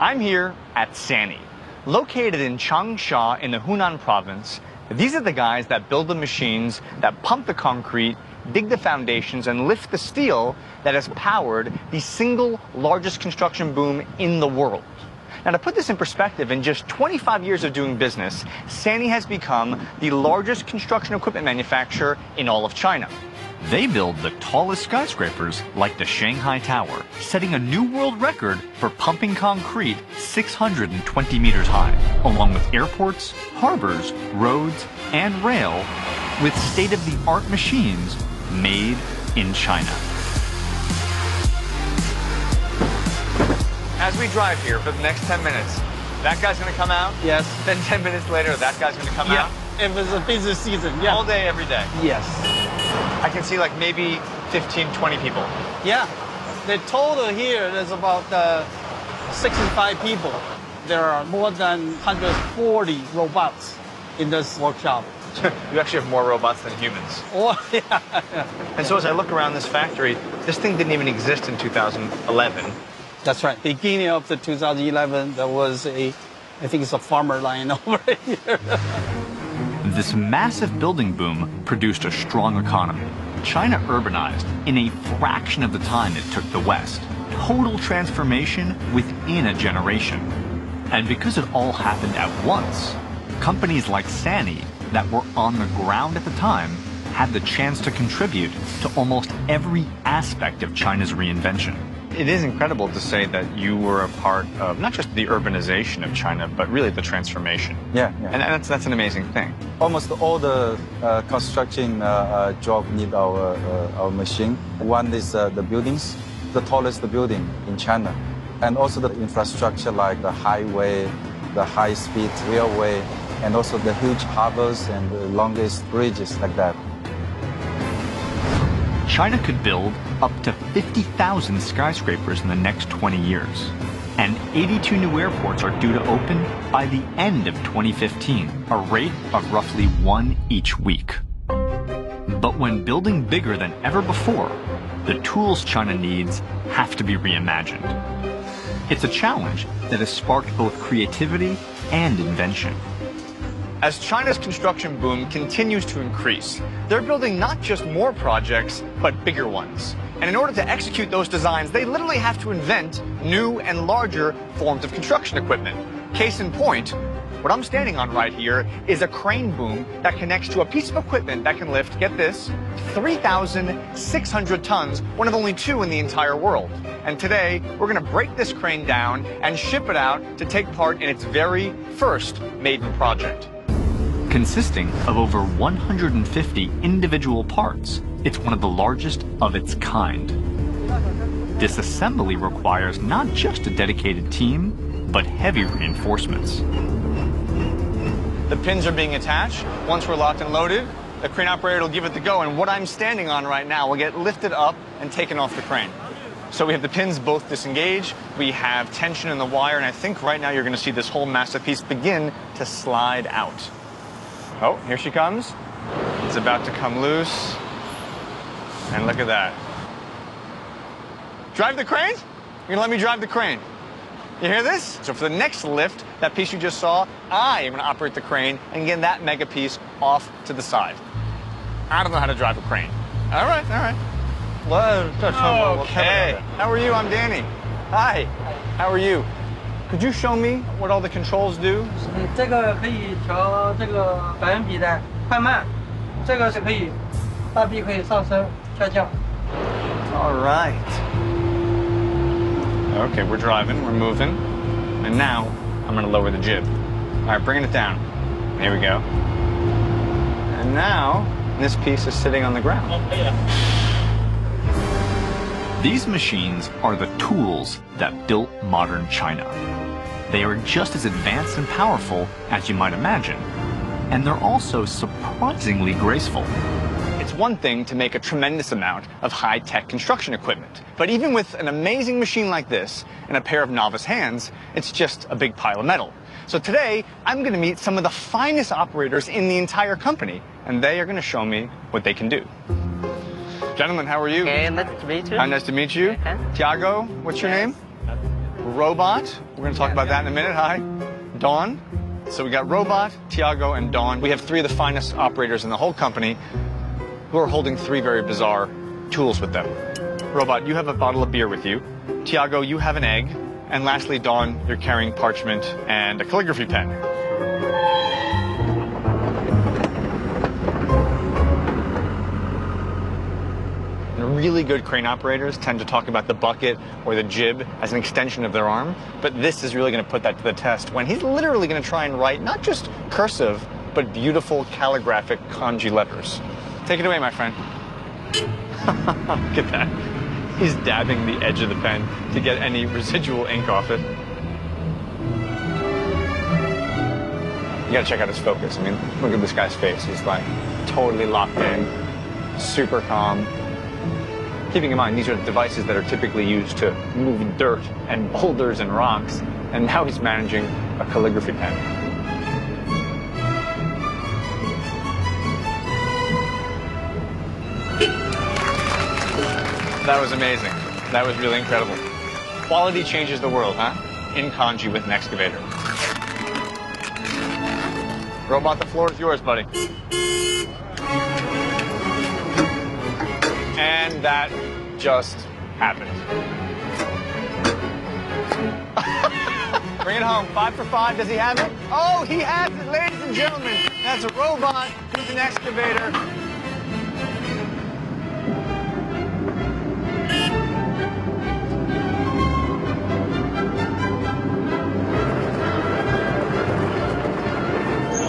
I'm here at SANY, located in Changsha in the Hunan province. These are the guys that build the machines that pump the concrete, dig the foundations, and lift the steel that has powered the single largest construction boom in the world. Now, to put this in perspective, in just 25 years of doing business, SANY has become the largest construction equipment manufacturer in all of China. They build the tallest skyscrapers like the Shanghai Tower, setting a new world record for pumping concrete 620 meters high, along with airports, harbors, roads, and rail, with state-of-the-art machines made in China. As we drive here for the next 10 minutes, that guy's going to come out? Yes. Then 10 minutes later, that guy's going to come out? If it's a busy season, yeah. All day, every day? Yes. I can see like maybe 15, 20 people. Yeah. The total here is about 65 people. There are more than 140 robots in this workshop. You actually have more robots than humans. Oh, yeah. And so as I look around this factory, this thing didn't even exist in 2011. That's right. Beginning of the 2011, there was I think it's a farmer line over here. This massive building boom produced a strong economy. China urbanized in a fraction of the time it took the West. Total transformation within a generation. And because it all happened at once, companies like SANY that were on the ground at the time had the chance to contribute to almost every aspect of China's reinvention. It is incredible to say that you were a part of not just the urbanization of China, but really the transformation. Yeah. And that's an amazing thing. Almost all the construction job need our machine. One is the buildings, the tallest building in China, and also the infrastructure like the highway, the high-speed railway, and also the huge harbors and the longest bridges like that. China could build up to 50,000 skyscrapers in the next 20 years. And 82 new airports are due to open by the end of 2015, a rate of roughly one each week. But when building bigger than ever before, the tools China needs have to be reimagined. It's a challenge that has sparked both creativity and invention. As China's construction boom continues to increase, they're building not just more projects, but bigger ones. And in order to execute those designs, they literally have to invent new and larger forms of construction equipment. Case in point, what I'm standing on right here is a crane boom that connects to a piece of equipment that can lift, get this, 3,600 tons, one of only two in the entire world. And today, we're going to break this crane down and ship it out to take part in its very first maiden project. Consisting of over 150 individual parts, it's one of the largest of its kind. This assembly requires not just a dedicated team, but heavy reinforcements. The pins are being attached. Once we're locked and loaded, the crane operator will give it the go, and what I'm standing on right now will get lifted up and taken off the crane. So we have the pins both disengaged, we have tension in the wire, and I think right now you're going to see this whole massive piece begin to slide out. Oh, here she comes. It's about to come loose. And look at that. Drive the crane? You're gonna let me drive the crane. You hear this? So for the next lift, that piece you just saw, I am gonna operate the crane and get that mega piece off to the side. I don't know how to drive a crane. All right. Okay. How are you? I'm Danny. Hi. How are you? Could you show me what all the controls do? 这个可以调这个百分比的快慢，这个是可以大臂可以上升下降。 All right. Okay, we're driving, we're moving, and now I'm going to lower the jib. All right, bringing it down. Here we go. And now this piece is sitting on the ground. These machines are the tools that built modern China. They are just as advanced and powerful as you might imagine, and they're also surprisingly graceful. It's one thing to make a tremendous amount of high-tech construction equipment, but even with an amazing machine like this and a pair of novice hands, it's just a big pile of metal. So today, I'm going to meet some of the finest operators in the entire company, and they are going to show me what they can do. Gentlemen, how are you? Okay, nice to meet you. Nice to meet you. Okay. Tiago, what's your name? Robot. We're going to talk about that in a minute. Hi. Dawn. So we got Robot, Tiago, and Dawn. We have three of the finest operators in the whole company who are holding three very bizarre tools with them. Robot, you have a bottle of beer with you. Tiago, you have an egg. And lastly, Dawn, you're carrying parchment and a calligraphy pen. Really good crane operators tend to talk about the bucket or the jib as an extension of their arm, but this is really going to put that to the test when he's literally going to try and write not just cursive, but beautiful calligraphic kanji letters. Take it away, my friend. Look at that. He's dabbing the edge of the pen to get any residual ink off it. You gotta check out his focus. I mean, look at this guy's face. He's like totally locked in, super calm. Keeping in mind, these are devices that are typically used to move dirt and boulders and rocks, and now he's managing a calligraphy pen. That was amazing. That was really incredible. Quality changes the world, huh? In kanji with an excavator. Robot, the floor is yours, buddy. And that just happened. Bring it home. 5 for 5. Does he have it? Oh, he has it, ladies and gentlemen. That's a robot with an excavator.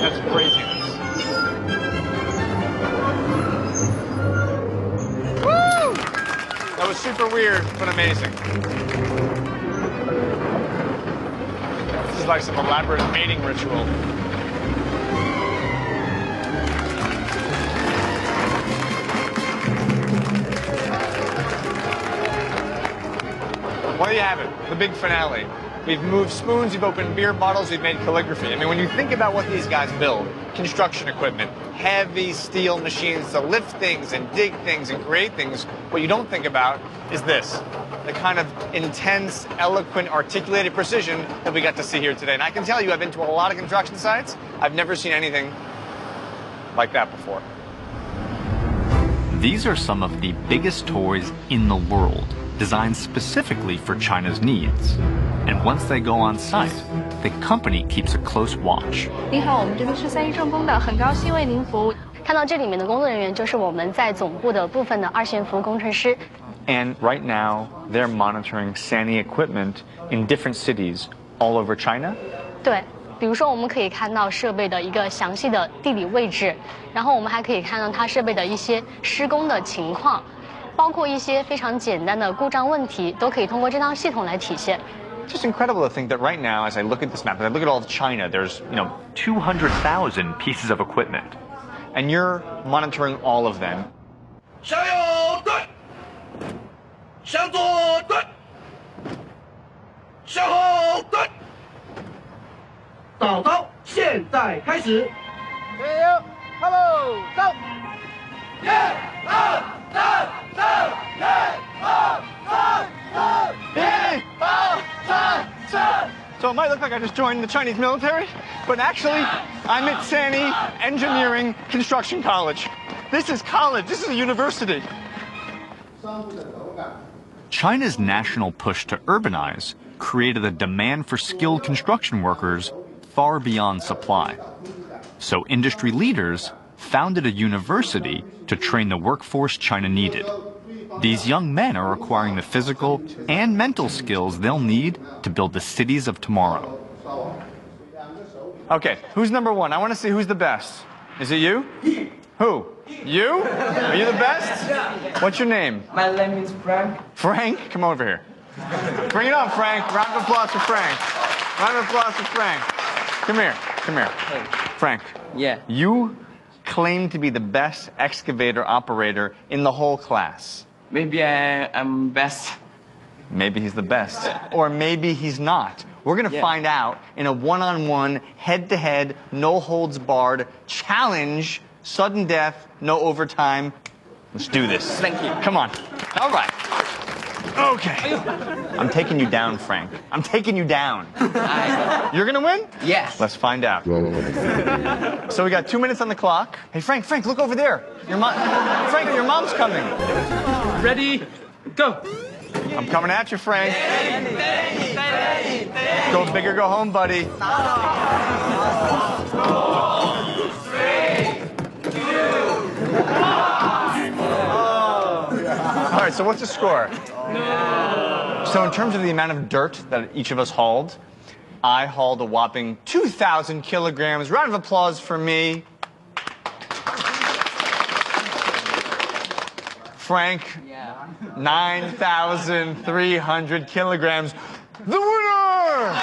That's craziness. That was super weird, but amazing. This is like some elaborate mating ritual. Well, there you have it, the big finale. We've moved spoons, we've opened beer bottles, we've made calligraphy. I mean, when you think about what these guys build, construction equipment, heavy steel machines to lift things and dig things and create things, what you don't think about is this, the kind of intense, eloquent, articulated precision that we got to see here today. And I can tell you, I've been to a lot of construction sites. I've never seen anything like that before. These are some of the biggest toys in the world, designed specifically for China's needs. And once they go on site, the company keeps a close watch. 您好，我们这边是3一正风的，很高兴为您服务。看到这里面的工作人员就是我们在总部的部分的2线服务工程师。 And right now, they're monitoring SANY equipment in different cities all over China. 对，比如说我们可以看到设备的一个详细的地理位置，然后我们还可以看到它设备的一些施工的情况，包括一些非常简单的故障问题，都可以通过这套系统来体现。 Just incredible to think that right now, as I look at this map, as I look at all of China, there's, 200,000 pieces of equipment. and you're monitoring all of them. 向右转，向左转，向后转。导招，现在开始。加油 ，Hello， 走。1、2、3、4、1、2、3、4。 So it might look like I just joined the Chinese military, but actually, I'm at SANY Engineering Construction College. This is college. This is a university. China's national push to urbanize created a demand for skilled construction workers far beyond supply. So industry leaders founded a university to train the workforce China needed. These young men are acquiring the physical and mental skills they'll need to build the cities of tomorrow. Okay, who's number one? I want to see who's the best. Is it you? Who? You? Are you the best? What's your name? My name is Frank. Frank? Come over here. Bring it on, Frank. Round of applause for Frank. Round of applause for Frank. Come here. Come here. Frank. Yeah. You claim to be the best excavator operator in the whole class. Maybe I'm best. Maybe he's the best. Or maybe he's not. We're going to find out in a one-on-one, head-to-head, no-holds-barred challenge, sudden death, no overtime. Let's do this. Thank you. Come on. All right. Okay. I'm taking you down, Frank. I'm taking you down. You're gonna win? Yes. Let's find out. So we got 2 minutes on the clock. Hey, Frank, look over there. Frank, your mom's coming. Ready, go. I'm coming at you, Frank. Go big or go home, buddy. 3, 2, 1. All right, so what's the score? No. So in terms of the amount of dirt that each of us hauled, I hauled a whopping 2,000 kilograms. Round of applause for me. Frank, 9,300 kilograms. The winner!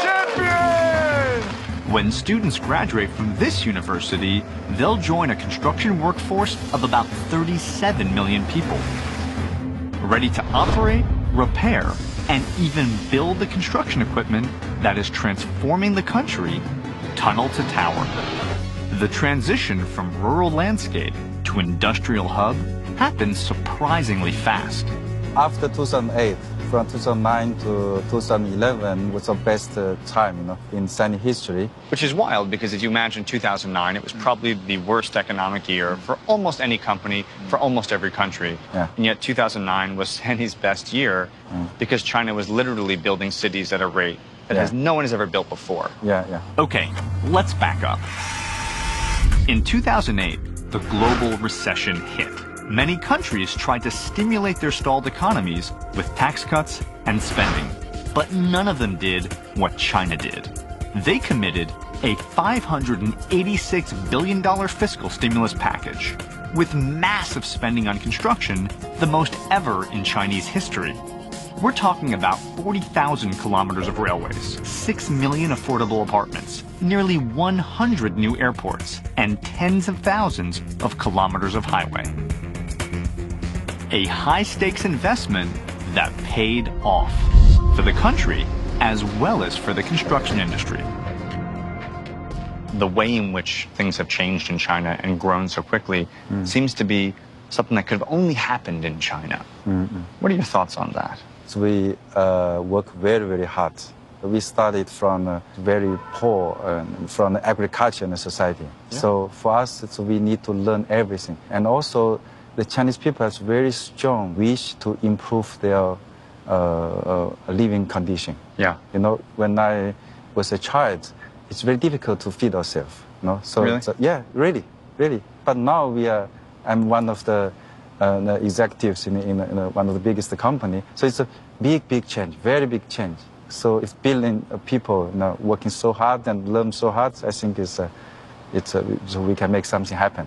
Champion! When students graduate from this university, they'll join a construction workforce of about 37 million people, ready to operate, repair, and even build the construction equipment that is transforming the country tunnel to tower. The transition from rural landscape to industrial hub happened surprisingly fast. After 2008, from 2009 to 2011 was the best time, in SANY history. Which is wild because if you imagine 2009, it was probably the worst economic year for almost any company, for almost every country. Yeah. And yet 2009 was SANY's best year because China was literally building cities at a rate that no one has ever built before. Yeah. Okay, let's back up. In 2008, the global recession hit. Many countries tried to stimulate their stalled economies with tax cuts and spending, but none of them did what China did. They committed a $586 billion fiscal stimulus package, with massive spending on construction, the most ever in Chinese history. We're talking about 40,000 kilometers of railways, 6 million affordable apartments, nearly 100 new airports, and tens of thousands of kilometers of highway. A high-stakes investment that paid off for the country as well as for the construction industry. The way in which things have changed in China and grown so quickly seems to be something that could have only happened in China. What are your thoughts on that? So we work very, very hard. We started from very poor, from the agriculture in the society. Yeah. So for us, we need to learn everything. And also, the Chinese people has very strong wish to improve their living condition. Yeah. When I was a child, it's very difficult to feed ourselves. So, really? Yeah, really. But now I'm one of the executives in one of the biggest company. So it's a big change, very big change. So it's billion people working so hard and learn so hard. I think so we can make something happen.